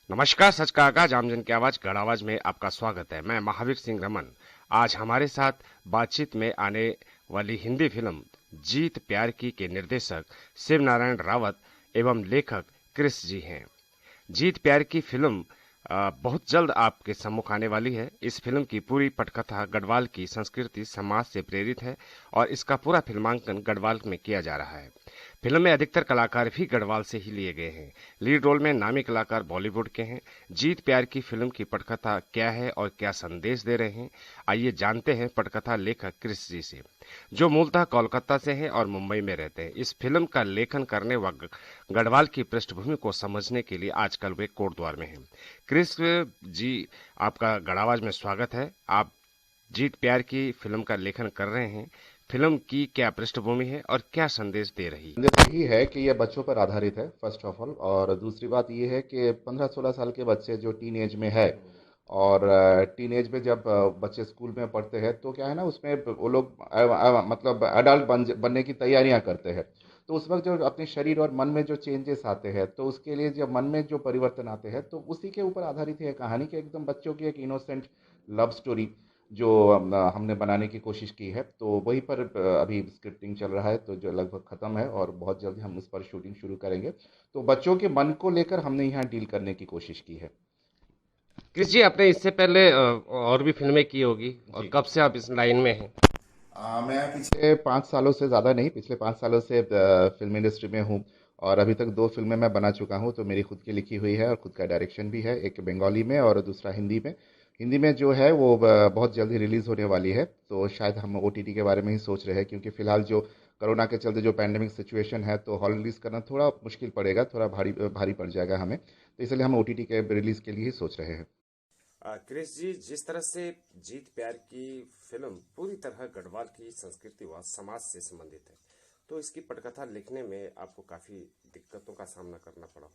नमस्कार, सच का आगाज आमजन की आवाज गढ़ आवाज में आपका स्वागत है। मैं महावीर सिंह रमन। आज हमारे साथ बातचीत में आने वाली हिंदी फिल्म जीत प्यार की के निर्देशक शिव नारायण रावत एवं लेखक क्रिस जी हैं। जीत प्यार की फिल्म बहुत जल्द आपके सम्मुख आने वाली है। इस फिल्म की पूरी पटकथा गढ़वाल की संस्कृति समाज से प्रेरित है और इसका पूरा फिल्मांकन गढ़वाल में किया जा रहा है। फिल्म में अधिकतर कलाकार भी गढ़वाल से ही लिए गए हैं। लीड रोल में नामी कलाकार बॉलीवुड के हैं। जीत प्यार की फिल्म की पटकथा क्या है और क्या संदेश दे रहे हैं, आइए जानते हैं पटकथा लेखक क्रिस जी से, जो मूलतः कोलकाता से हैं और मुंबई में रहते हैं। इस फिल्म का लेखन करने व गढ़वाल की पृष्ठभूमि को समझने के लिए आजकल वे कोटद्वार में हैं। क्रिस जी, आपका गढ़ आवाज में स्वागत है। आप जीत प्यार की फिल्म का लेखन कर रहे हैं। फिल्म की क्या पृष्ठभूमि है और क्या संदेश दे रही है? संदेश यही है कि यह बच्चों पर आधारित है फर्स्ट ऑफ ऑल, और दूसरी बात ये है कि 15-16 साल के बच्चे जो टीन एज में है, और टीन एज में जब बच्चे स्कूल में पढ़ते हैं तो क्या है ना, उसमें वो लोग मतलब अडल्ट बनने की तैयारियां करते हैं। तो उस वक्त जो अपने शरीर और मन में जो चेंजेस आते हैं, तो उसके लिए जब मन में जो परिवर्तन आते हैं, तो उसी के ऊपर आधारित है कहानी के। एकदम बच्चों की एक इनोसेंट लव स्टोरी जो हमने बनाने की कोशिश की है। तो वहीं पर अभी स्क्रिप्टिंग चल रहा है, तो जो लगभग ख़त्म है, और बहुत जल्दी हम उस पर शूटिंग शुरू करेंगे। तो बच्चों के मन को लेकर हमने यहाँ डील करने की कोशिश की है। क्रिस जी, आपने इससे पहले और भी फिल्में की होगी, और जी। कब से आप इस लाइन में हैं? मैं पिछले 5 सालों से, ज़्यादा नहीं, पिछले 5 सालों से फिल्म इंडस्ट्री में हूँ। और अभी तक 2 फिल्में मैं बना चुका हूँ, तो मेरी खुद की लिखी हुई है और खुद का डायरेक्शन भी है, एक बंगाली में और दूसरा हिंदी में। हिंदी में जो है वो बहुत जल्दी रिलीज़ होने वाली है, तो शायद हम ओटीटी के बारे में ही सोच रहे हैं, क्योंकि फ़िलहाल जो कोरोना के चलते जो पैंडेमिक सिचुएशन है, तो हॉल रिलीज़ करना थोड़ा मुश्किल पड़ेगा, थोड़ा भारी भारी पड़ जाएगा हमें। तो इसलिए हम ओटीटी के रिलीज़ के लिए ही सोच रहे हैं। क्रिस जी, जिस तरह से जीत प्यार की फिल्म पूरी तरह गढ़वाल की संस्कृति व समाज से संबंधित है, तो इसकी पटकथा लिखने में आपको काफी दिक्कतों का सामना करना पड़ा हो।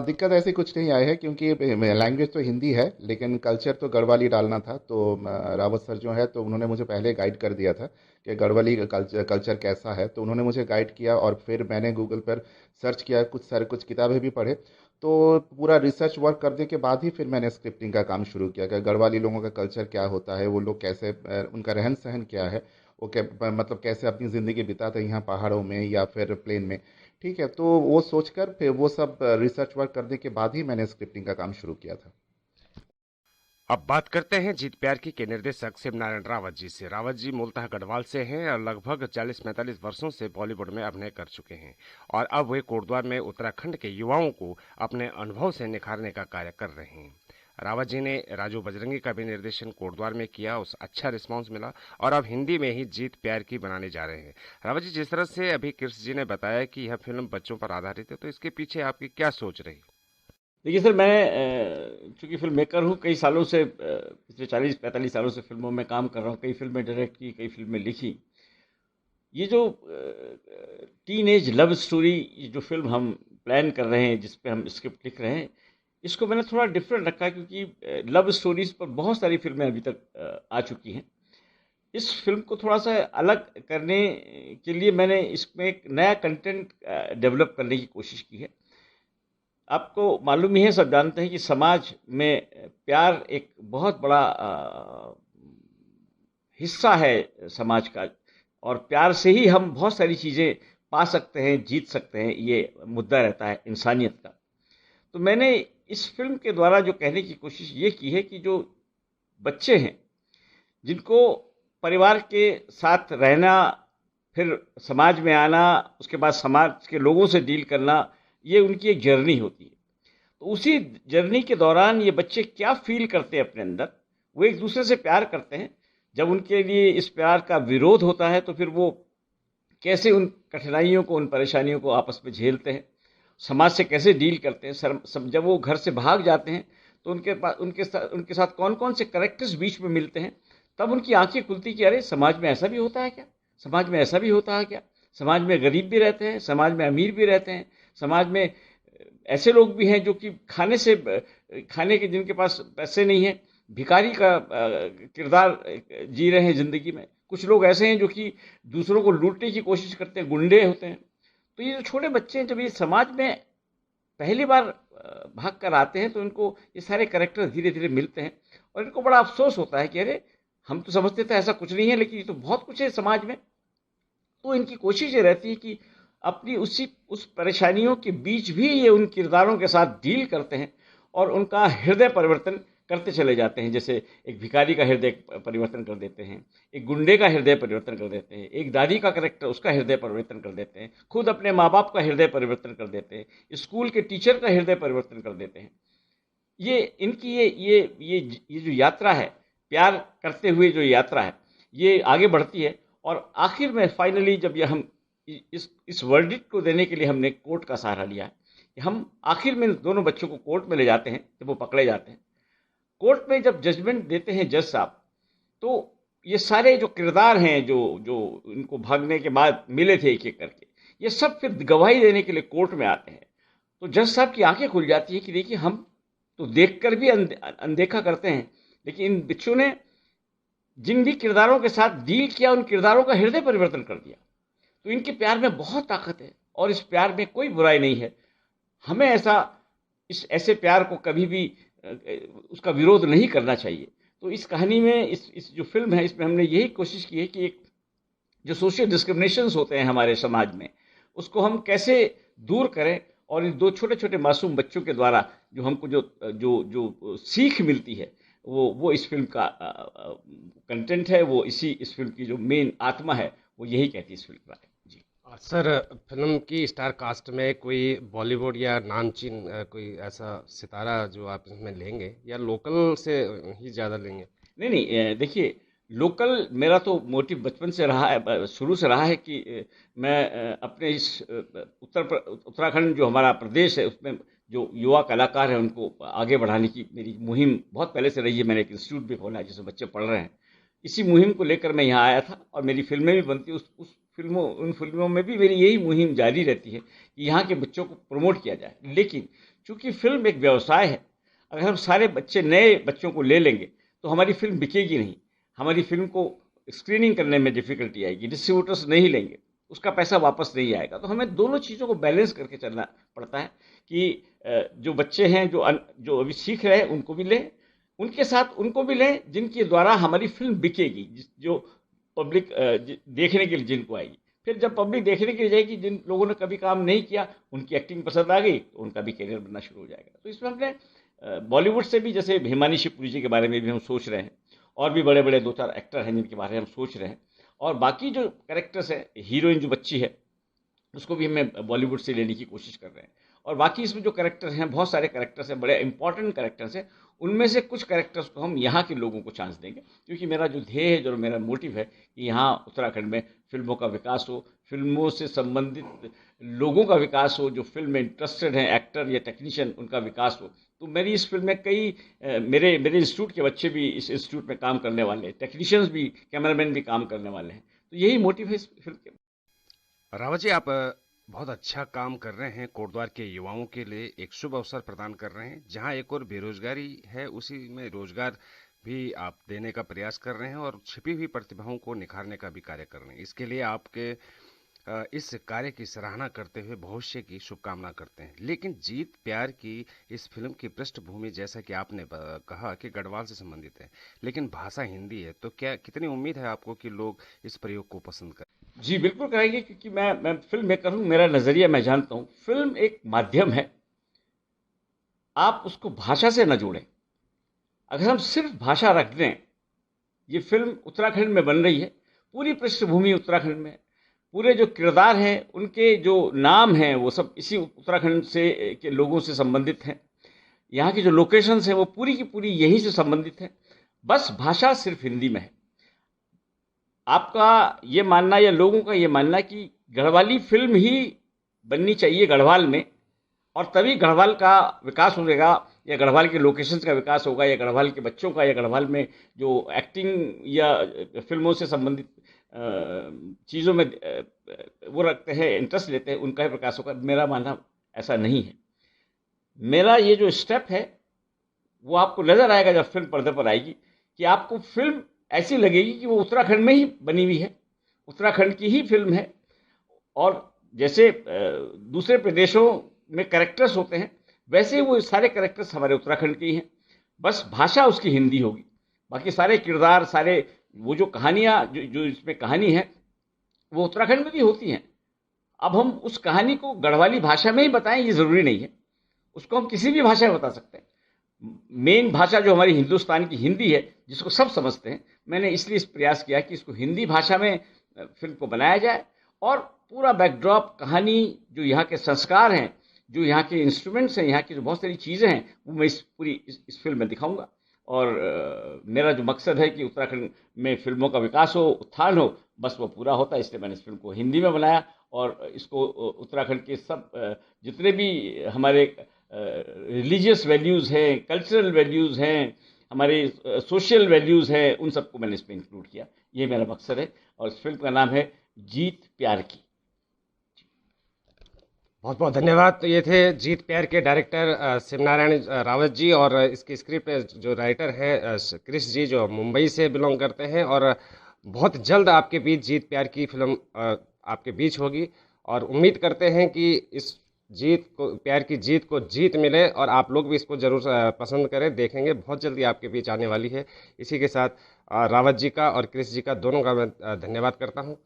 दिक्कत ऐसी कुछ नहीं आई है, क्योंकि लैंग्वेज तो हिंदी है, लेकिन कल्चर तो गढ़वाली डालना था। तो रावत सर जो है, तो उन्होंने मुझे पहले गाइड कर दिया था कि गढ़वाली कल्चर कैसा है। तो उन्होंने मुझे गाइड किया, और फिर मैंने गूगल पर सर्च किया, कुछ किताबें भी पढ़े। तो पूरा रिसर्च वर्क करने के बाद ही फिर मैंने स्क्रिप्टिंग का काम शुरू किया कि गढ़वाली लोगों का कल्चर क्या होता है, वो लोग कैसे, उनका रहन सहन क्या है, वो मतलब कैसे अपनी ज़िंदगी बिताते हैं यहाँ पहाड़ों में या फिर प्लेन में। ठीक है, तो वो सोचकर फिर वो सब रिसर्च वर्क करने के बाद ही मैंने स्क्रिप्टिंग का काम शुरू किया था। अब बात करते हैं जीत प्यार की के निर्देशक शिव नारायण रावत जी से। रावत जी मूलतः गढ़वाल से हैं और लगभग 40-45 वर्षों से बॉलीवुड में अभिनय कर चुके हैं, और अब वे कोटद्वार में उत्तराखंड के युवाओं को अपने अनुभव से निखारने का कार्य कर रहे हैं। रावत जी ने राजू बजरंगी का भी निर्देशन कोटद्वार में किया, उस अच्छा रिस्पांस मिला, और अब हिंदी में ही जीत प्यार की बनाने जा रहे हैं। रावत जी, जिस तरह से अभी कृष्ण जी ने बताया कि यह फिल्म बच्चों पर आधारित है, तो इसके पीछे आपकी क्या सोच रही? देखिए सर, मैं चूंकि फिल्म मेकर हूँ, कई सालों से पिछले 40-45 सालों से फिल्मों में काम कर रहा हूँ। कई फिल्में डायरेक्ट की, कई फिल्में लिखी। ये जो टीन एज लव स्टोरी, ये जो फिल्म हम प्लान कर रहे हैं, जिस पे हम स्क्रिप्ट लिख रहे हैं, इसको मैंने थोड़ा डिफरेंट रखा, क्योंकि लव स्टोरीज पर बहुत सारी फिल्में अभी तक आ चुकी हैं। इस फिल्म को थोड़ा सा अलग करने के लिए मैंने इसमें एक नया कंटेंट डेवलप करने की कोशिश की है। आपको मालूम ही है, सब जानते हैं कि समाज में प्यार एक बहुत बड़ा हिस्सा है समाज का, और प्यार से ही हम बहुत सारी चीज़ें पा सकते हैं, जीत सकते हैं। ये मुद्दा रहता है इंसानियत का। तो मैंने इस फिल्म के द्वारा जो कहने की कोशिश ये की है कि जो बच्चे हैं, जिनको परिवार के साथ रहना, फिर समाज में आना, उसके बाद समाज के लोगों से डील करना, ये उनकी एक जर्नी होती है। तो उसी जर्नी के दौरान ये बच्चे क्या फील करते हैं अपने अंदर, वो एक दूसरे से प्यार करते हैं। जब उनके लिए इस प्यार का विरोध होता है, तो फिर वो कैसे उन कठिनाइयों को, उन परेशानियों को आपस में झेलते हैं, समाज से कैसे डील करते हैं। जब वो घर से भाग जाते हैं, तो उनके साथ कौन कौन से करेक्टर्स बीच में मिलते हैं, तब उनकी आंखें खुलती कि अरे, समाज में ऐसा भी होता है क्या, समाज में ऐसा भी होता है क्या, समाज में गरीब भी रहते हैं, समाज में अमीर भी रहते हैं, समाज में ऐसे लोग भी हैं जो कि खाने के, जिनके पास पैसे नहीं है, भिखारी का किरदार जी रहे हैं ज़िंदगी में। कुछ लोग ऐसे हैं जो कि दूसरों को लूटने की कोशिश करते हैं, गुंडे होते हैं। तो ये जो छोटे बच्चे हैं, जब ये समाज में पहली बार भाग कर आते हैं तो इनको ये सारे कैरेक्टर धीरे धीरे मिलते हैं और इनको बड़ा अफसोस होता है कि अरे हम तो समझते थे ऐसा कुछ नहीं है, लेकिन ये तो बहुत कुछ है समाज में। तो इनकी कोशिश ये रहती है कि अपनी उस परेशानियों के बीच भी ये उन किरदारों के साथ डील करते हैं और उनका हृदय परिवर्तन करते चले जाते हैं। जैसे एक भिखारी का हृदय परिवर्तन कर देते हैं, एक गुंडे का हृदय परिवर्तन कर देते हैं, एक दादी का कैरेक्टर उसका हृदय परिवर्तन कर देते हैं, खुद अपने माँ बाप का हृदय परिवर्तन कर देते हैं, स्कूल के टीचर का हृदय परिवर्तन कर देते हैं। ये इनकी ये जो यात्रा है, प्यार करते हुए जो यात्रा है, ये आगे बढ़ती है और आखिर में फाइनली जब ये हम इस वर्डिक्ट को देने के लिए हमने कोर्ट का सहारा लिया है, हम आखिर में दोनों बच्चों को कोर्ट में ले जाते हैं। जब वो पकड़े जाते हैं, कोर्ट में जब जजमेंट देते हैं जज साहब, तो ये सारे जो किरदार हैं जो जो इनको भागने के बाद मिले थे एक एक करके, ये सब फिर गवाही देने के लिए कोर्ट में आते हैं। तो जज साहब की आंखें खुल जाती है कि देखिए हम तो देखकर भी अनदेखा करते हैं, लेकिन इन बच्चों ने जिन भी किरदारों के साथ डील किया उन किरदारों का हृदय परिवर्तन कर दिया। तो इनके प्यार में बहुत ताकत है और इस प्यार में कोई बुराई नहीं है। हमें ऐसे प्यार को कभी भी उसका विरोध नहीं करना चाहिए। तो इस कहानी में इस जो फिल्म है, इसमें हमने यही कोशिश की है कि एक जो सोशल डिस्क्रिमिनेशंस होते हैं हमारे समाज में, उसको हम कैसे दूर करें और इन दो छोटे छोटे मासूम बच्चों के द्वारा जो हमको जो सीख मिलती है वो इस फिल्म का कंटेंट है। वो इस फिल्म की जो मेन आत्मा है वो यही कहती है इस फिल्म के बारे में। जी सर, फिल्म की स्टार कास्ट में कोई बॉलीवुड या नामचीन कोई ऐसा सितारा जो आप इसमें लेंगे या लोकल से ही ज़्यादा लेंगे? नहीं, देखिए लोकल मेरा तो मोटिव बचपन से रहा है, शुरू से रहा है कि मैं अपने इस उत्तराखंड जो हमारा प्रदेश है उसमें जो युवा कलाकार हैं उनको आगे बढ़ाने की मेरी मुहिम बहुत पहले से रही है। मैंने एक इंस्टीट्यूट भी खोला है जिसमें बच्चे पढ़ रहे हैं। इसी मुहिम को लेकर मैं यहाँ आया था और मेरी फिल्में भी बनती, उन फिल्मों में भी मेरी यही मुहिम जारी रहती है कि यहाँ के बच्चों को प्रमोट किया जाए। लेकिन चूंकि फिल्म एक व्यवसाय है, अगर हम सारे नए बच्चों को ले लेंगे तो हमारी फिल्म बिकेगी नहीं, हमारी फिल्म को स्क्रीनिंग करने में डिफ़िकल्टी आएगी, डिस्ट्रीब्यूटर्स नहीं लेंगे, उसका पैसा वापस नहीं आएगा। तो हमें दोनों चीज़ों को बैलेंस करके चलना पड़ता है कि जो बच्चे हैं जो अभी सीख रहे हैं उनको भी लें, उनके साथ उनको भी लें जिनके द्वारा हमारी फिल्म बिकेगी, जो पब्लिक देखने के लिए जिनको आएगी। फिर जब पब्लिक देखने के लिए जाएगी, जिन लोगों ने कभी काम नहीं किया उनकी एक्टिंग पसंद आ गई तो उनका भी करियर बनना शुरू हो जाएगा। तो इसमें हमने बॉलीवुड से भी, जैसे हिमानी शिवपुरी जी के बारे में भी हम सोच रहे हैं, और भी बड़े बड़े 2-4 एक्टर हैं जिनके बारे में हम सोच रहे हैं, और बाकी जो कैरेक्टर्स है, हीरोइन जो बच्ची है उसको भी हमें बॉलीवुड से लेने की कोशिश कर रहे हैं। और बाकी इसमें जो कैरेक्टर हैं, बहुत सारे कैरेक्टर्स हैं, बड़े इंपॉर्टेंट कैरेक्टर्स हैं, उनमें से कुछ कैरेक्टर्स को हम यहाँ के लोगों को चांस देंगे। क्योंकि मेरा जो ध्येय है, जो मेरा मोटिव है कि यहाँ उत्तराखंड में फिल्मों का विकास हो, फिल्मों से संबंधित लोगों का विकास हो, जो फिल्म में इंटरेस्टेड हैं, एक्टर या टेक्नीशियन, उनका विकास हो। तो मेरी इस फिल्म में कई मेरे इंस्टीट्यूट के बच्चे भी इस इंस्टीट्यूट में काम करने वाले हैं, टेक्नीशियंस भी, कैमरामैन भी काम करने वाले हैं। तो यही मोटिव है इस फिल्म के। रावत जी, आप बहुत अच्छा काम कर रहे हैं। कोटद्वार के युवाओं के लिए एक शुभ अवसर प्रदान कर रहे हैं। जहां एक और बेरोजगारी है, उसी में रोजगार भी आप देने का प्रयास कर रहे हैं और छिपी हुई प्रतिभाओं को निखारने का भी कार्य कर रहे हैं। इसके लिए आपके इस कार्य की सराहना करते हुए भविष्य की शुभकामना करते हैं। लेकिन जीत प्यार की इस फिल्म की पृष्ठभूमि, जैसा कि आपने कहा कि गढ़वाल से संबंधित है, लेकिन भाषा हिंदी है, तो क्या कितनी उम्मीद है आपको कि लोग इस प्रयोग को पसंद करें? जी बिल्कुल करेंगे, क्योंकि मैं फिल्म मेकर हूँ, मेरा नज़रिया मैं जानता हूँ। फिल्म एक माध्यम है, आप उसको भाषा से न जोड़ें। अगर हम सिर्फ भाषा रख दें, ये फिल्म उत्तराखंड में बन रही है, पूरी पृष्ठभूमि उत्तराखंड में, पूरे जो किरदार हैं, उनके जो नाम हैं, वो सब इसी उत्तराखंड से के लोगों से संबंधित हैं। यहाँ की जो लोकेशंस हैं वो पूरी की पूरी यहीं से संबंधित है। बस भाषा सिर्फ हिंदी में है। आपका ये मानना या लोगों का ये मानना कि गढ़वाली फिल्म ही बननी चाहिए गढ़वाल में, और तभी गढ़वाल का विकास होगा, या गढ़वाल के लोकेशंस का विकास होगा, या गढ़वाल के बच्चों का, या गढ़वाल में जो एक्टिंग या फिल्मों से संबंधित चीज़ों में वो रखते हैं, इंटरेस्ट लेते हैं, उनका ही विकास होगा। मेरा मानना ऐसा नहीं है। मेरा ये जो स्टेप है वो आपको नज़र आएगा जब फिल्म पर्दे पर आएगी, कि आपको फिल्म ऐसी लगेगी कि वो उत्तराखंड में ही बनी हुई है, उत्तराखंड की ही फिल्म है। और जैसे दूसरे प्रदेशों में कैरेक्टर्स होते हैं, वैसे ही वो सारे कैरेक्टर्स हमारे उत्तराखंड के ही हैं, बस भाषा उसकी हिंदी होगी। बाकी सारे किरदार, सारे वो जो कहानियाँ जो इसमें कहानी है वो उत्तराखंड में भी होती हैं। अब हम उस कहानी को गढ़वाली भाषा में ही बताएं ये ज़रूरी नहीं है, उसको हम किसी भी भाषा में बता सकते हैं। मेन भाषा जो हमारी हिंदुस्तान की हिंदी है, जिसको सब समझते हैं, मैंने इसलिए इस प्रयास किया कि इसको हिंदी भाषा में फिल्म को बनाया जाए और पूरा बैकड्रॉप, कहानी, जो यहाँ के संस्कार हैं, जो यहाँ के इंस्ट्रूमेंट्स हैं, यहाँ की जो बहुत सारी चीज़ें हैं, वो मैं इस फिल्म में दिखाऊंगा। और मेरा जो मकसद है कि उत्तराखंड में फिल्मों का विकास हो, उत्थान हो, बस वो पूरा होता है। इसलिए मैंने इस फिल्म को हिंदी में बनाया और इसको उत्तराखंड के सब जितने भी हमारे रिलीजियस वैल्यूज़ हैं, कल्चरल वैल्यूज़ हैं, हमारे सोशल वैल्यूज़ हैं, उन सबको मैंने इसमें इंक्लूड किया। ये मेरा मकसद है और इस फिल्म का नाम है जीत प्यार की। बहुत बहुत धन्यवाद। तो ये थे जीत प्यार के डायरेक्टर शिवनारायण रावत जी, और इसकी स्क्रिप्ट जो राइटर हैं क्रिश जी, जो मुंबई से बिलोंग करते हैं। और बहुत जल्द आपके बीच जीत प्यार की फिल्म आपके बीच होगी, और उम्मीद करते हैं कि इस प्यार की जीत को जीत मिले और आप लोग भी इसको जरूर पसंद करें, देखेंगे। बहुत जल्दी आपके बीच आने वाली है। इसी के साथ रावत जी का और क्रिश जी का दोनों का मैं धन्यवाद करता हूँ।